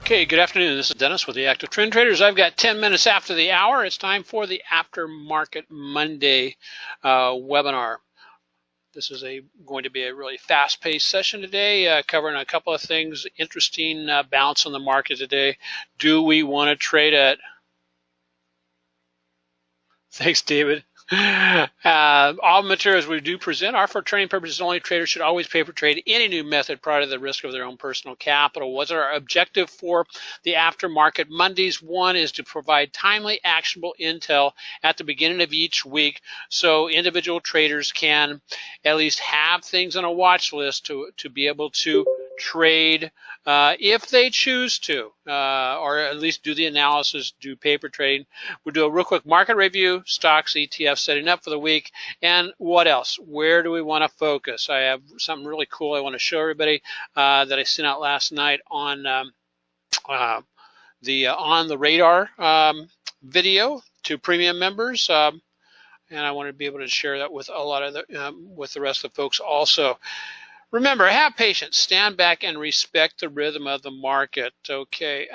Okay, good afternoon. This is Dennis with the Active Trend Traders. I've got 10 minutes after the hour. It's time for the After Market Monday webinar. This is going to be a really fast-paced session today, covering a couple of things. Interesting bounce on the market today. Do we want to trade it? Thanks, David. All materials we do present are for training purposes only. Traders should always paper trade any new method prior to the risk of their own personal capital. What's our objective for the Aftermarket Mondays? One is to provide timely, actionable intel at the beginning of each week so individual traders can at least have things on a watch list to be able to trade if they choose to, or at least do the analysis, do paper trading. We'll do a real quick market review, stocks, ETFs, setting up for the week, and what else? Where do we want to focus? I have something really cool I want to show everybody that I sent out last night on the On the Radar video to premium members, and I want to be able to share that with a lot of with the rest of the folks also. Remember, have patience, stand back, and respect the rhythm of the market. Okay.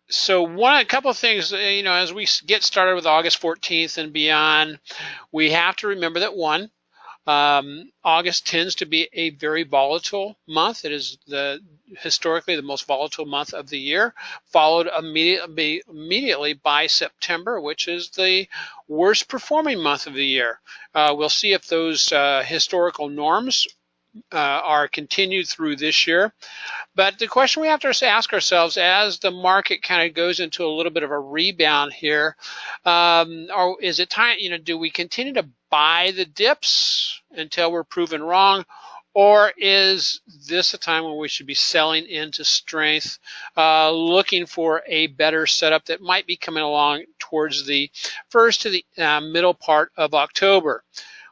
So a couple of things, as we get started with August 14th and beyond, we have to remember that August tends to be a very volatile month. It is historically the most volatile month of the year, followed immediately by September, which is the worst performing month of the year. We'll see if those historical norms are continued through this year. But the question we have to ask ourselves as the market kind of goes into a little bit of a rebound here, or is it time, do we continue to buy the dips until we're proven wrong? Or is this a time when we should be selling into strength, looking for a better setup that might be coming along towards the first to the middle part of October?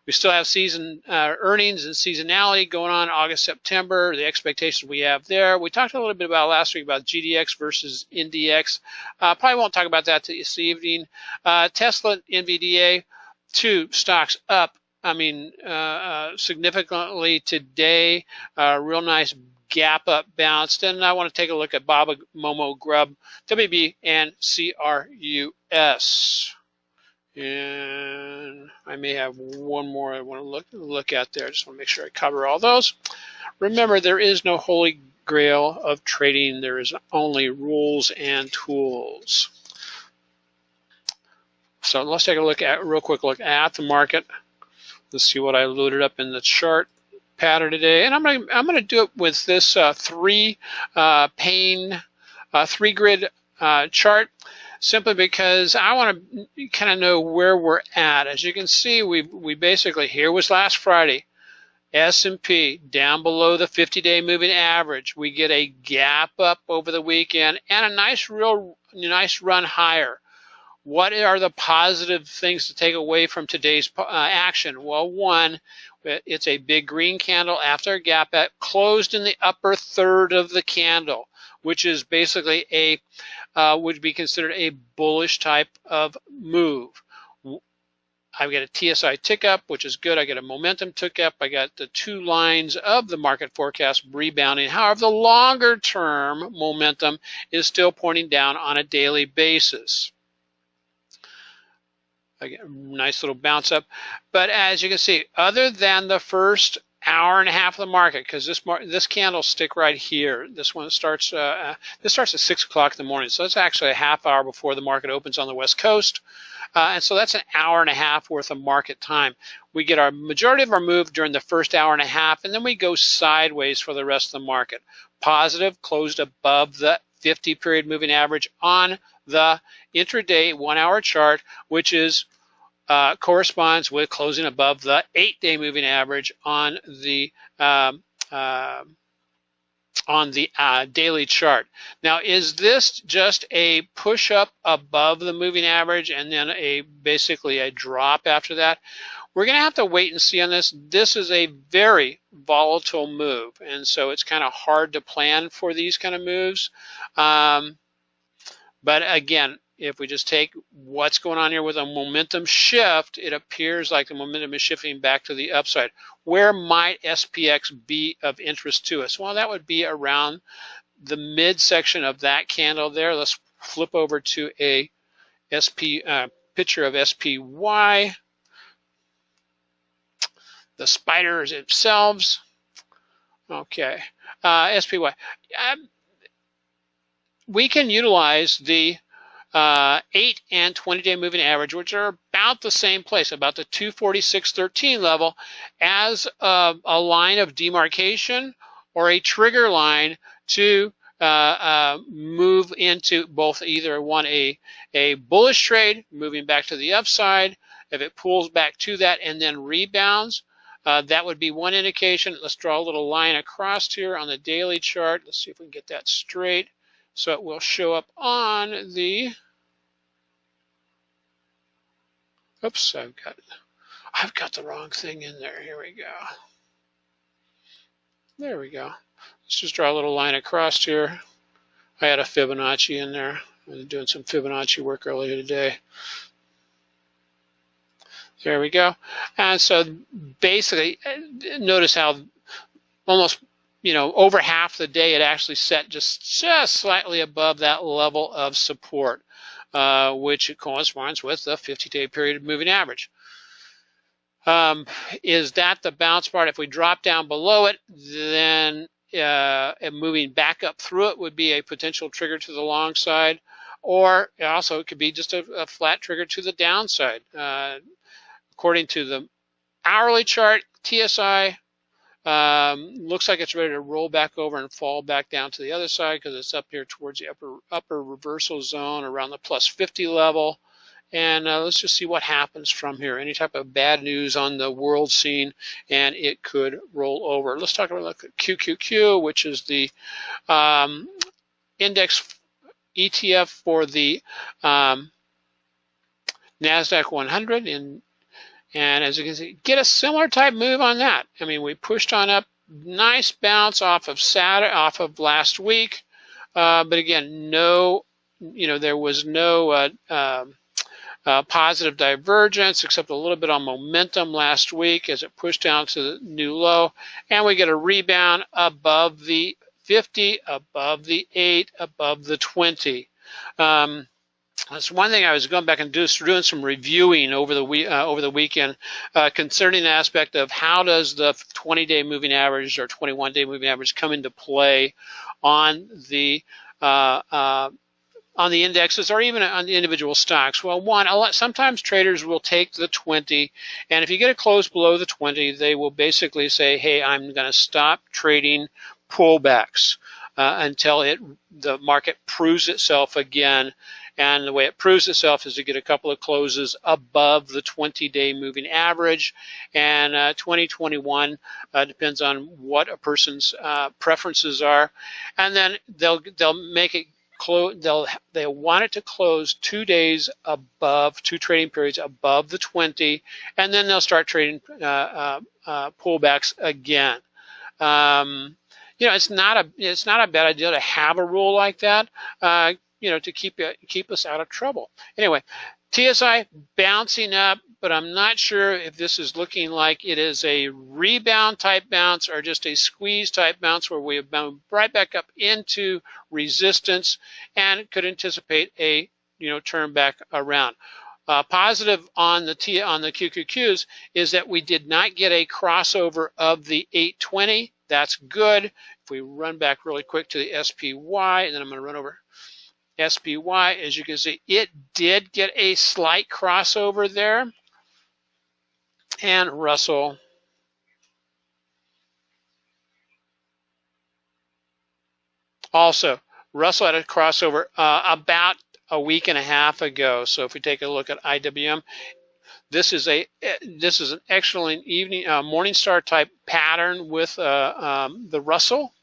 We still have season earnings and seasonality going on August, September, the expectations we have there. We talked a little bit about last week about GDX versus NDX. Probably won't talk about that this evening. Tesla, NVDA, two stocks up, significantly today. Real nice gap up bounce. Then I want to take a look at Baba, Momo, Grub, WB, and CRUS. And I may have one more I want to look at there. Just want to make sure I cover all those. Remember, there is no holy grail of trading. There is only rules and tools. So let's take a real quick look at the market. Let's see what I loaded up in the chart pattern today. And I'm gonna do it with this three grid chart, simply because I want to kind of know where we're at. As you can see, we basically, here was last Friday, S&P down below the 50-day moving average. We get a gap up over the weekend and a nice run higher. What are the positive things to take away from today's action? Well, one, it's a big green candle after a gap up, closed in the upper third of the candle, which is basically would be considered a bullish type of move. I've got a TSI tick up, which is good. I got a momentum tick up. I got the two lines of the market forecast rebounding. However, the longer term momentum is still pointing down on a daily basis. Again, nice little bounce up. But as you can see, other than the first hour and a half of the market, because this candlestick right here, this one starts at 6 o'clock in the morning, so it's actually a half hour before the market opens on the West Coast, and so that's an hour and a half worth of market time. We get our majority of our move during the first hour and a half, and then we go sideways for the rest of the market. Positive, closed above the 50-period moving average on the intraday 1-hour chart, which is corresponds with closing above the 8-day moving average on the daily chart. Now, is this just a push up above the moving average and then basically a drop after that? We're going to have to wait and see on this. This is a very volatile move, and so it's kind of hard to plan for these kind of moves. But again, if we just take what's going on here with a momentum shift, it appears like the momentum is shifting back to the upside. Where might SPX be of interest to us? Well, that would be around the midsection of that candle there. Let's flip over to a picture of SPY. The spiders themselves. Okay, SPY. We can utilize the 8 and 20-day moving average, which are about the same place, about the 246.13 level, as a line of demarcation or a trigger line to move into both either a bullish trade, moving back to the upside. If it pulls back to that and then rebounds, that would be one indication. Let's draw a little line across here on the daily chart. Let's see if we can get that straight. So it will show up on the, oops, I've got the wrong thing in there. Here we go. There we go. Let's just draw a little line across here. I had a Fibonacci in there. I was doing some Fibonacci work earlier today. There we go. And so basically, notice how almost, over half the day it actually set just slightly above that level of support, which corresponds with the 50-day period moving average. Is that the bounce part? If we drop down below it, then moving back up through it would be a potential trigger to the long side, or also it could be just a flat trigger to the downside. According to the hourly chart, TSI looks like it's ready to roll back over and fall back down to the other side because it's up here towards the upper reversal zone around the plus 50 level. And let's just see what happens from here. Any type of bad news on the world scene, and it could roll over. Let's talk about QQQ, which is the index ETF for the NASDAQ 100. And as you can see, get a similar type move on that. I mean, we pushed on up, nice bounce off of last week, but again, there was no positive divergence except a little bit on momentum last week as it pushed down to the new low, and we get a rebound above the 50, above the 8, above the 20. That's one thing I was going back and doing some reviewing over the weekend concerning the aspect of how does the 20-day moving average or 21-day moving average come into play on the indexes or even on the individual stocks. Well, sometimes traders will take the 20, and if you get a close below the 20, they will basically say, hey, I'm going to stop trading pullbacks until the market proves itself again. And the way it proves itself is to get a couple of closes above the 20-day moving average. And 2021 depends on what a person's preferences are. And then they'll make it they'll want it to close 2 days above, 2 trading periods above the 20, and then they'll start trading pullbacks again. It's not a bad idea to have a rule like that. To keep us out of trouble. Anyway, TSI bouncing up, but I'm not sure if this is looking like it is a rebound type bounce or just a squeeze type bounce where we have been right back up into resistance and could anticipate a turn back around. Positive on the QQQs is that we did not get a crossover of the 820. That's good. If we run back really quick to the SPY, and then I'm going to run over SPY, as you can see, it did get a slight crossover there. And Russell also. Russell had a crossover about a week and a half ago. So if we take a look at IWM, this is an excellent Morningstar type pattern with the Russell.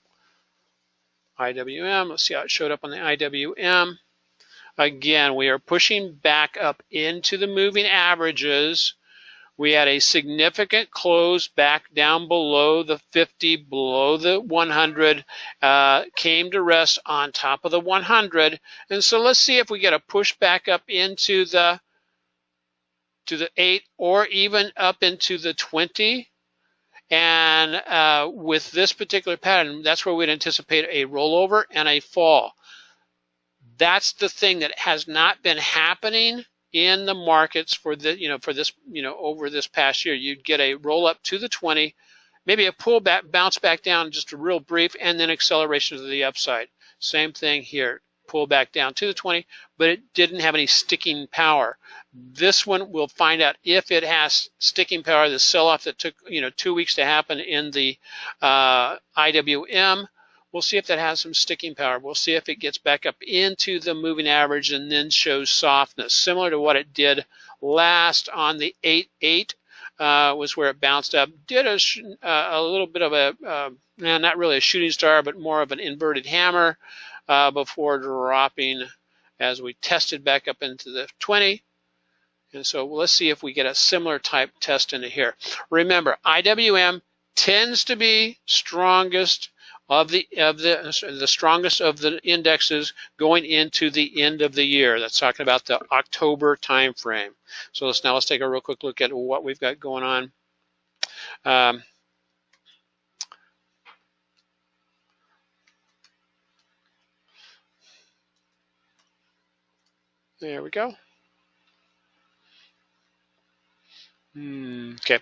IWM, let's see how it showed up on the IWM. Again, we are pushing back up into the moving averages. We had a significant close back down below the 50, below the 100, came to rest on top of the 100. And so let's see if we get a push back up into the 8 or even up into the 20. And with this particular pattern, that's where we'd anticipate a rollover and a fall. That's the thing that has not been happening in the markets for the for this over this past year. You'd get a roll up to the 20, maybe a pullback, bounce back down, just a real brief, and then acceleration to the upside. Same thing here, pull back down to the 20, but it didn't have any sticking power. This one, we'll find out if it has sticking power. The sell-off that took 2 weeks to happen in the IWM, we'll see if that has some sticking power. We'll see if it gets back up into the moving average and then shows softness, similar to what it did last on the 8-8. Was where it bounced up, did a little bit of a, not really a shooting star, but more of an inverted hammer before dropping as we tested back up into the 20. And so let's see if we get a similar type test into here. Remember, IWM tends to be strongest of the strongest of the indexes going into the end of the year. That's talking about the October time frame. So let's take a real quick look at what we've got going on. There we go. Okay.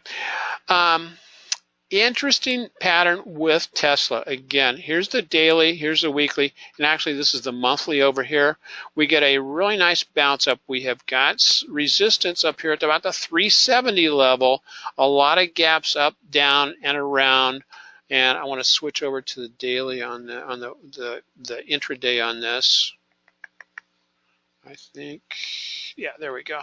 Interesting pattern with Tesla. Again, here's the daily, here's the weekly, and actually this is the monthly over here. We get a really nice bounce up. We have got resistance up here at about the 370 level. A lot of gaps up, down, and around. And I want to switch over to the daily on the intraday on this. I think, yeah, there we go.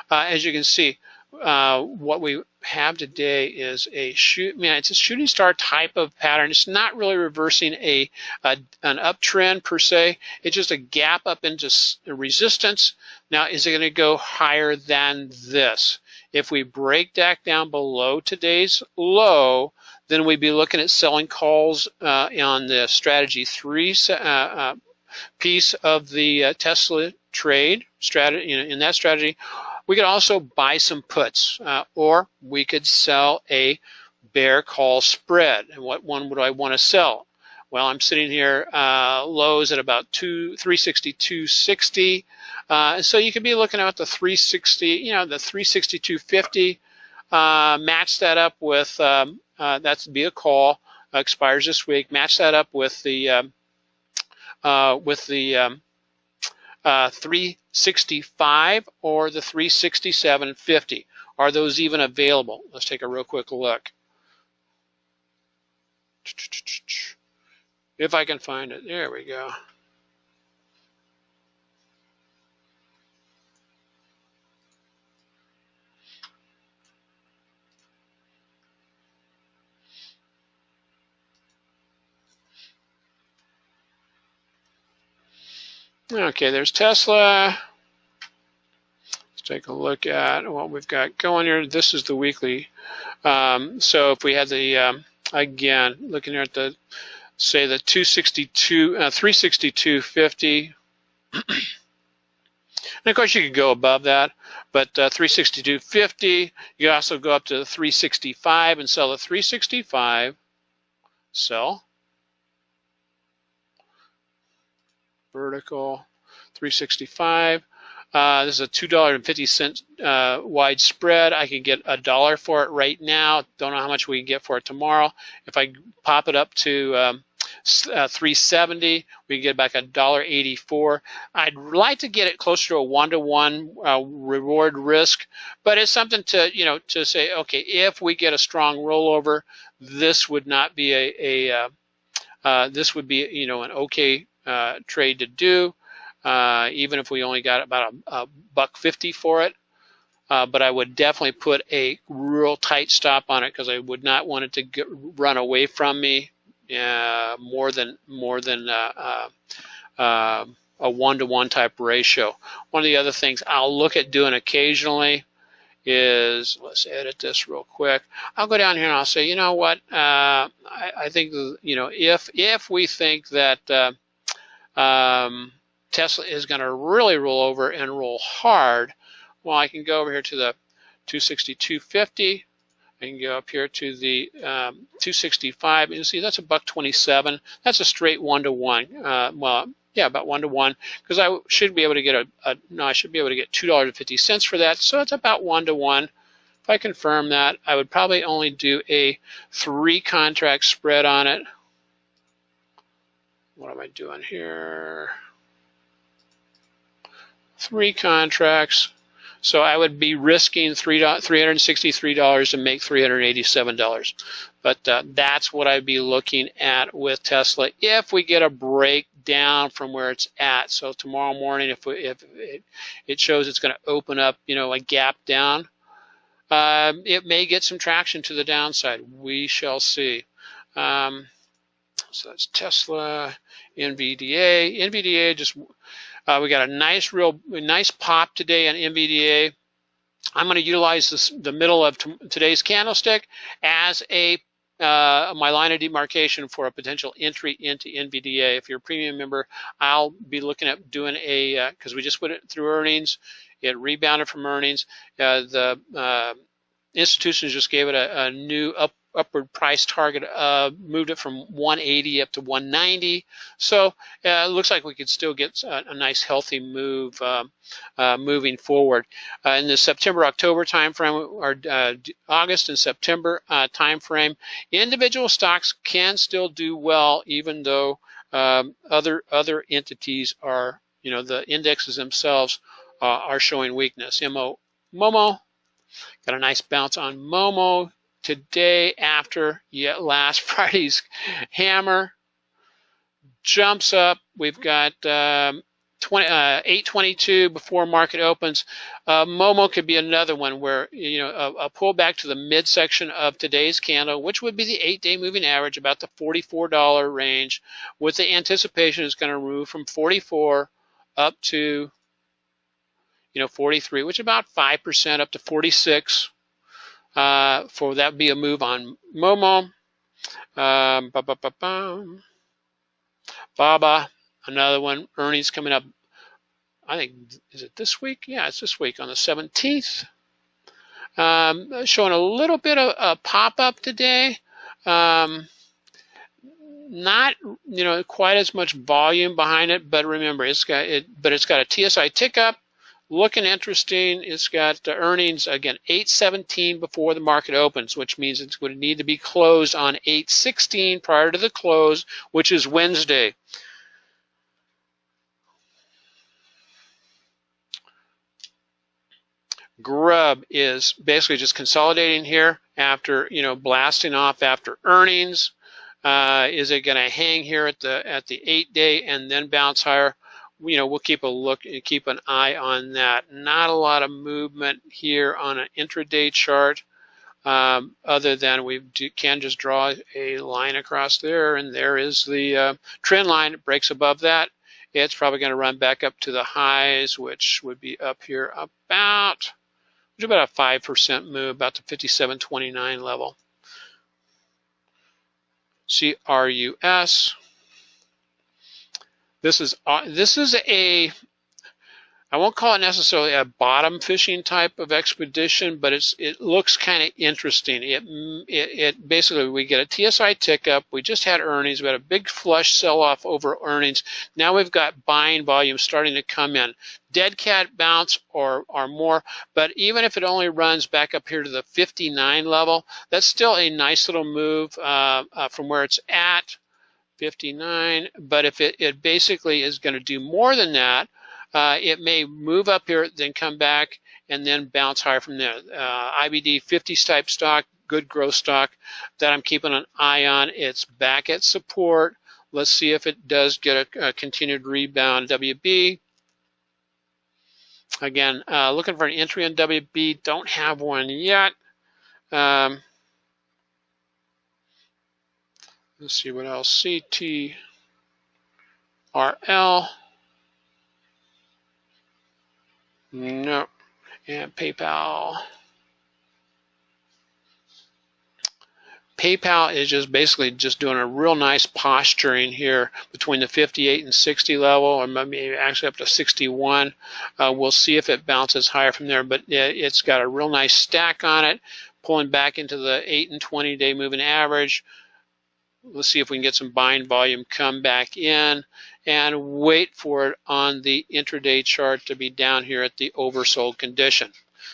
As you can see, what we have today is it's a shooting star type of pattern. It's not really reversing an uptrend per se. It's just a gap up into resistance. Now, is it going to go higher than this? If we break that down below today's low, then we'd be looking at selling calls on the strategy 3 piece of the Tesla trade strategy. In that strategy, we could also buy some puts, or we could sell a bear call spread. And what one would I want to sell? Well, I'm sitting here lows at about 362.60. So you could be looking at the 360, the 362.50. Match that up with that's be a call, expires this week. Match that up with the 365 or the 367.50. Are those even available? Let's take a real quick look. If I can find it. There we go. Okay, there's Tesla. Let's take a look at what we've got going here. This is the weekly. So if we had the, again, looking here at the, say the 362.50. And of course you could go above that, but 362.50, you also go up to the 365 and sell the 365, sell. Vertical 365. This is a $2.50 wide spread. I could get $1 for it right now. Don't know how much we can get for it tomorrow. If I pop it up to 370, we can get back $1.84. I'd like to get it closer to a 1-to-1 reward risk, but it's something to to say, okay, if we get a strong rollover, this would not be this would be an okay trade to do, even if we only got about $1.50 for it. But I would definitely put a real tight stop on it because I would not want it to run away from me more than a 1-to-1 type ratio. One of the other things I'll look at doing occasionally is, let's edit this real quick. I'll go down here and I'll say, you know what, I think, you know, if we think that Tesla is going to really roll over and roll hard, well, I can go over here to the 262.50. I can go up here to the 265, and you see that's a $1.27. That's a straight 1-to-1. Well, yeah, about 1-to-1, because I should be able to get I should be able to get $2.50 for that. So it's about 1-to-1. If I confirm that, I would probably only do a 3-contract spread on it. What am I doing here? 3 contracts. So I would be risking $363 to make $387. But that's what I'd be looking at with Tesla if we get a break down from where it's at. So tomorrow morning, if it shows it's going to open up, you know, a gap down, it may get some traction to the downside. We shall see. So that's Tesla, NVDA. NVDA just we got a nice pop today on NVDA. I'm going to utilize the middle of today's candlestick as my line of demarcation for a potential entry into NVDA. If you're a premium member, I'll be looking at doing because we just went through earnings. It rebounded from earnings. The institutions just gave it a new upward price target, moved it from 180 up to 190. So it looks like we could still get a nice healthy move moving forward. In the September-October timeframe, or August and September timeframe, individual stocks can still do well, even though other entities are, you know, the indexes themselves are showing weakness. Momo got a nice bounce on Momo today after last Friday's hammer. Jumps up. We've got 822 before market opens. Momo could be another one where, you know, a pullback to the midsection of today's candle, which would be the 8-day moving average, about the $44 range, with the anticipation it's going to move from 44 up to, you know, 43, which is about 5% up to 46. For that be a move on Momo. Baba, another one. Earnings coming up. I think, is it this week? Yeah, it's this week on the 17th. Showing a little bit of a pop up today. Not, you know, quite as much volume behind it, but remember, it's got a TSI tick up. Looking interesting. It's got earnings, again, 8:17 before the market opens, which means it's going to need to be closed on 8:16 prior to the close, which is Wednesday. Grub is basically just consolidating here after, you know, blasting off after earnings. Is it going to hang here at the 8-day and then bounce higher? You know, we'll keep an eye on that. Not a lot of movement here on an intraday chart, other than we can just draw a line across there, and there is the trend line. It breaks above that. It's probably going to run back up to the highs, which would be up here about a 5% move, about the 57.29 level. CRUS. This is a, I won't call it necessarily a bottom fishing type of expedition, but it looks kind of interesting. It basically, we get a TSI tick up. We just had earnings. We had a big flush sell off over earnings. Now we've got buying volume starting to come in. Dead cat bounce or more, but even if it only runs back up here to the 59 level, that's still a nice little move from where it's at. 59, but if it basically is going to do more than that, it may move up here, then come back, and then bounce higher from there. IBD 50 type stock, good growth stock that I'm keeping an eye on. It's back at support. Let's see if it does get a continued rebound. WB, again, looking for an entry on WB. Don't have one yet. Let's see what else. CTRL. No. And PayPal. PayPal is just basically just doing a real nice posturing here between the 58 and 60 level, or maybe actually up to 61. We'll see if it bounces higher from there, but it's got a real nice stack on it, pulling back into the 8 and 20 day moving average. Let's see if we can get some buying volume come back in, and wait for it on the intraday chart to be down here at the oversold condition.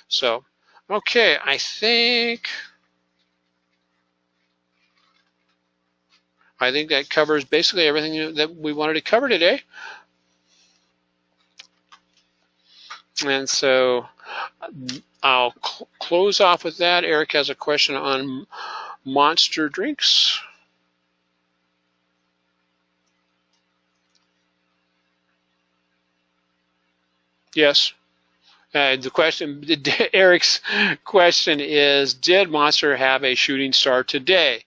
So, okay, I think that covers basically everything that we wanted to cover today. And so I'll close off with that. Eric has a question on Monster drinks. Yes. The question, Eric's question is, did Monster have a shooting star today?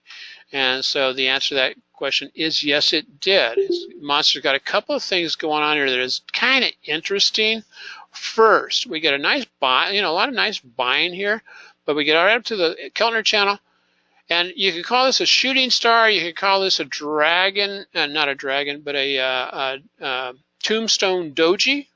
And so the answer to that question is yes, it did. Monster's got a couple of things going on here that is kind of interesting. First, we get a nice buy, a lot of nice buying here, but we get right up to the Keltner channel, and you can call this a shooting star. You can call this a dragon, not a dragon, but a tombstone doji.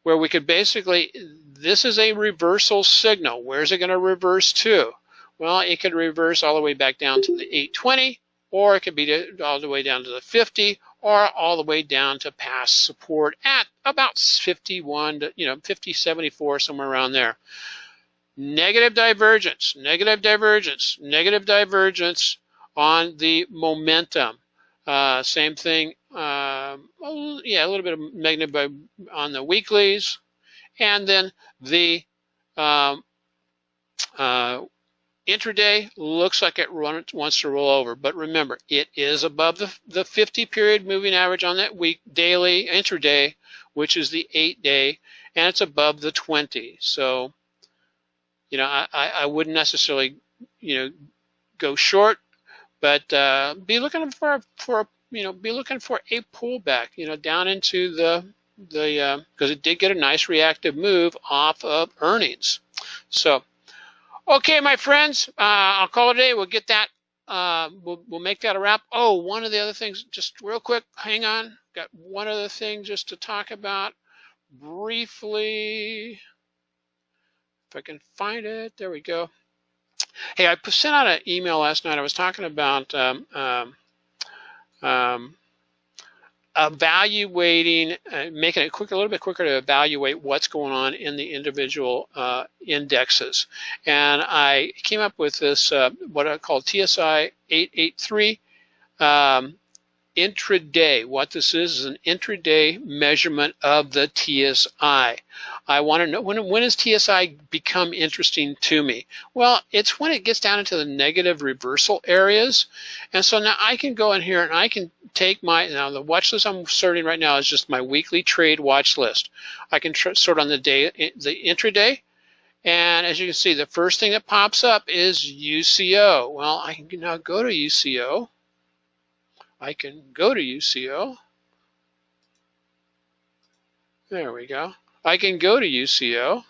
Where we could basically, this is a reversal signal. Where's it going to reverse to? Well, it could reverse all the way back down to the 820, or it could be all the way down to the 50, or all the way down to past support at about 51 to 50, 74, somewhere around there. Negative divergence, negative divergence, negative divergence on the momentum. Same thing. Yeah, a little bit of negative on the weeklies, and then the intraday looks like it wants to roll over. But remember, it is above the 50-period moving average on that week daily intraday, which is the 8-day, and it's above the 20. So, I wouldn't necessarily, go short, but be looking for be looking for a pullback, down into the because it did get a nice reactive move off of earnings. So, okay, my friends, I'll call it a day. We'll get that. We'll make that a wrap. Oh, one of the other things, just real quick, hang on. Got one other thing just to talk about briefly. If I can find it, there we go. Hey, I sent out an email last night. I was talking about evaluating, making it quicker, a little bit quicker to evaluate what's going on in the individual indexes. And I came up with this, what I call TSI 883 intraday. What this is an intraday measurement of the TSI. I want to know, when does TSI become interesting to me? Well, it's when it gets down into the negative reversal areas. And so now I can go in here and I can take now the watch list I'm sorting right now is just my weekly trade watch list. I can sort on the intraday. And as you can see, the first thing that pops up is UCO. Well, I can now go to UCO. I can go to UCO. There we go. I can go to UCO,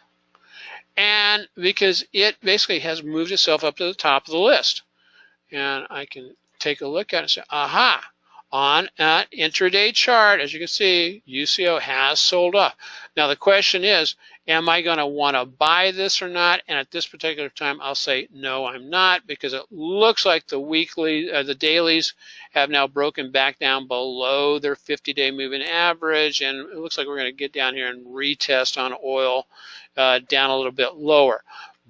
and because it basically has moved itself up to the top of the list, and I can take a look at it and say, aha, on an intraday chart, as you can see, UCO has sold off. Now the question is, am I going to want to buy this or not? And at this particular time, I'll say no, I'm not, because it looks like the dailies have now broken back down below their 50-day moving average, and it looks like we're going to get down here and retest on oil down a little bit lower.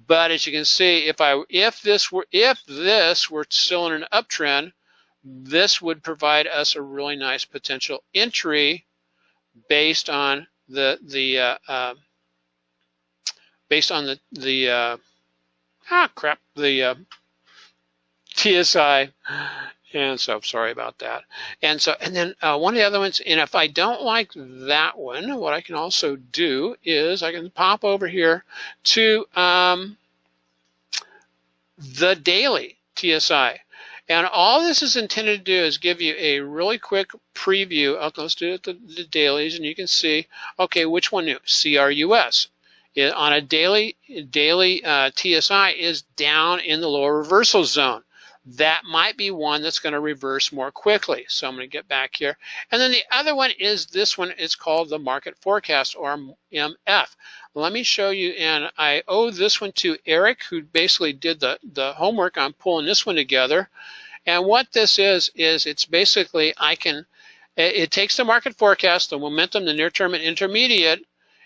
But as you can see, if this were still in an uptrend, this would provide us a really nice potential entry based on the TSI. And so sorry about that. And then one of the other ones, and if I don't like that one, what I can also do is I can pop over here to the daily TSI. And all this is intended to do is give you a really quick preview. Let's do it the dailies, and you can see, okay, which one new? CRUS. on a daily TSI is down in the lower reversal zone. That might be one that's going to reverse more quickly. So I'm going to get back here. And then the other one is this one. It's called the market forecast, or MF. Let me show you, and I owe this one to Eric, who basically did the homework on pulling this one together. And what this is it's basically it takes the market forecast, the momentum, the near term and intermediate,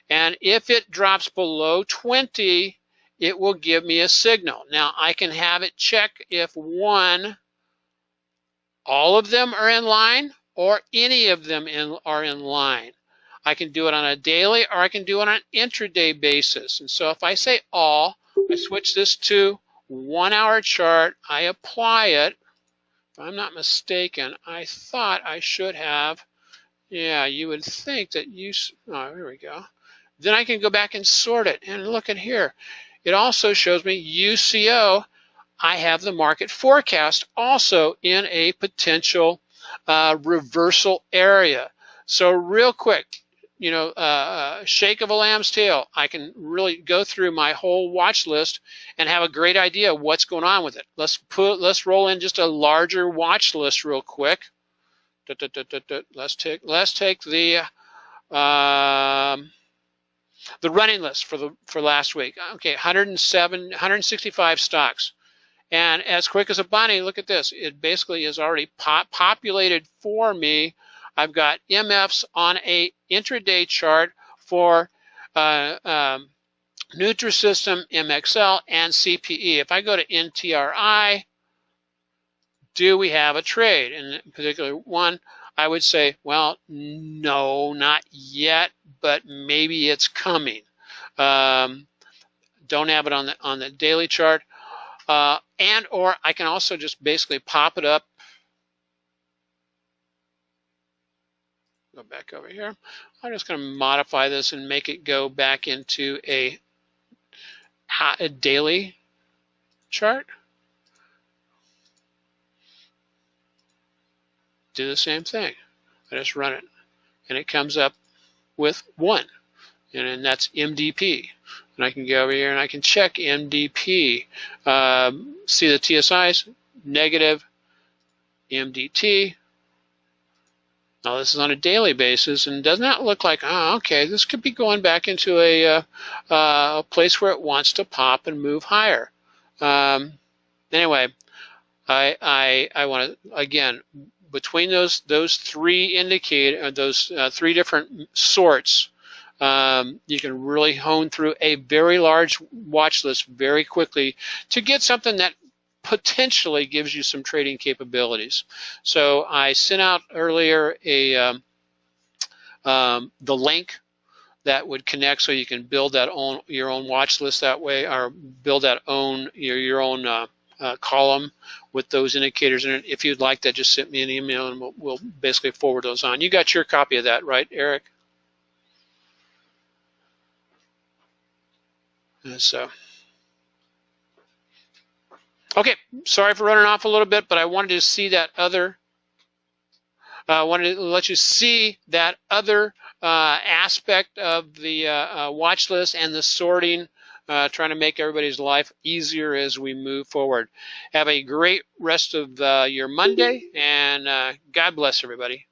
and if it drops below 20, it will give me a signal. Now, I can have it check if all of them are in line or any of them are in line. I can do it on a daily or I can do it on an intraday basis. And so if I say all, I switch this to 1 hour chart, I apply it. If I'm not mistaken, I thought I should have, yeah, you would think that oh, here we go. Then I can go back and sort it, and look at here. It also shows me UCO. I have the market forecast also in a potential reversal area. So real quick, shake of a lamb's tail, I can really go through my whole watch list and have a great idea of what's going on with it. Let's roll in just a larger watch list real quick. Let's take the running list for last week. Okay, 165 stocks. And as quick as a bunny, look at this. It basically is already populated for me. I've got MFs on a intraday chart for Nutrisystem, MXL, and CPE. If I go to NTRI, do we have a trade? In particular one, I would say, well, no, not yet, but maybe it's coming. Don't have it on the daily chart. And or I can also just basically pop it up. Go back over here. I'm just going to modify this and make it go back into a daily chart. Do the same thing. I just run it, and it comes up with 1, and that's MDP. And I can go over here and I can check MDP. See the TSIs, negative, MDT. Now this is on a daily basis and does not look like, oh, okay, this could be going back into a place where it wants to pop and move higher. Anyway, I want to, again, between those three three different sorts, you can really hone through a very large watch list very quickly to get something that potentially gives you some trading capabilities. So I sent out earlier the link that would connect so you can build your own watch list that way, or build your own column with those indicators in it. If you'd like that, just send me an email and we'll basically forward those on. You got your copy of that, right, Eric? So, okay, sorry for running off a little bit, but I wanted to see that other. Wanted to let you see that other aspect of the watch list and the sorting, trying to make everybody's life easier as we move forward. Have a great rest of your Monday, and God bless everybody.